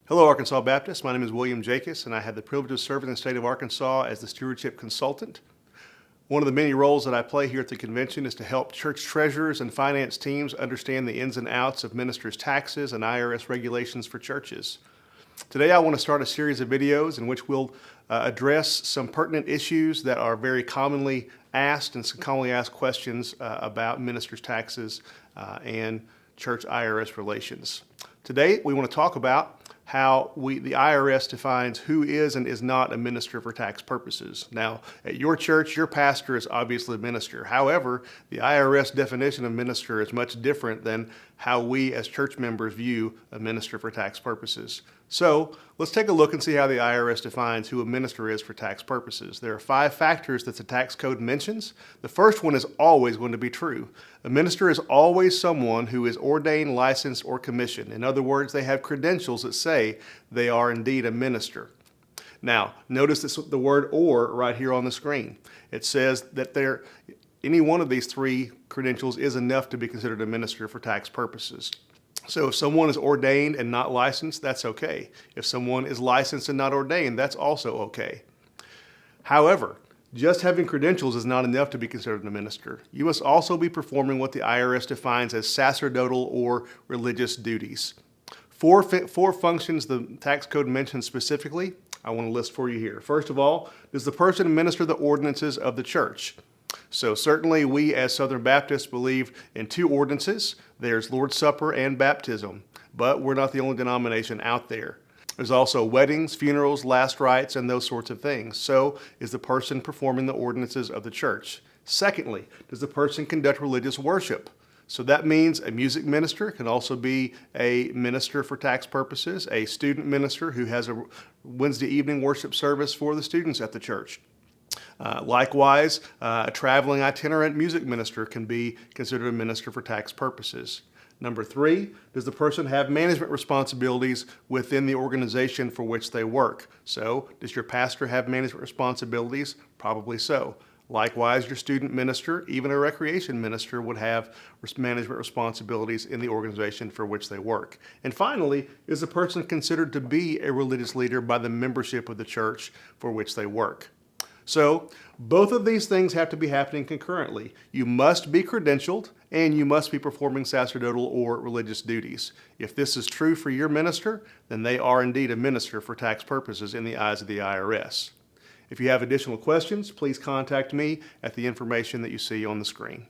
Hello, Arkansas Baptist. My name is William Jacobs, and I have the privilege of serving in the state of Arkansas as the stewardship consultant. One of the many roles that I play here at the convention is to help church treasurers and finance teams understand the ins and outs of ministers' taxes and IRS regulations for churches. Today, I want to start a series of videos in which we'll address some pertinent issues that are very commonly asked and some commonly asked questions about ministers' taxes and church IRS relations. Today, we want to talk about how the IRS defines who is and is not a minister for tax purposes. Now, at your church, your pastor is obviously a minister. However, the IRS definition of minister is much different than how we as church members view a minister for tax purposes. So, let's take a look and see how the IRS defines who a minister is for tax purposes. There are 5 factors that the tax code mentions. The first one is always going to be true. A minister is always someone who is ordained, licensed, or commissioned. In other words, they have credentials that say they are indeed a minister. Now, notice the word "or" right here on the screen. It says that any one of these 3 credentials is enough to be considered a minister for tax purposes. So if someone is ordained and not licensed, that's okay. If someone is licensed and not ordained, that's also okay. However, just having credentials is not enough to be considered a minister. You must also be performing what the IRS defines as sacerdotal or religious duties. Four functions the tax code mentions specifically, I want to list for you here. First of all, does the person administer the ordinances of the church? So certainly we as Southern Baptists believe in 2 ordinances. There's Lord's Supper and baptism, but we're not the only denomination out there. There's also weddings, funerals, last rites, and those sorts of things. So is the person performing the ordinances of the church? Secondly, does the person conduct religious worship? So that means a music minister can also be a minister for tax purposes, a student minister who has a Wednesday evening worship service for the students at the church. Likewise, a traveling itinerant music minister can be considered a minister for tax purposes. Number 3, does the person have management responsibilities within the organization for which they work? So, does your pastor have management responsibilities? Probably so. Likewise, your student minister, even a recreation minister, would have management responsibilities in the organization for which they work. And finally, is the person considered to be a religious leader by the membership of the church for which they work? So, both of these things have to be happening concurrently. You must be credentialed and you must be performing sacerdotal or religious duties. If this is true for your minister, then they are indeed a minister for tax purposes in the eyes of the IRS. If you have additional questions, please contact me at the information that you see on the screen.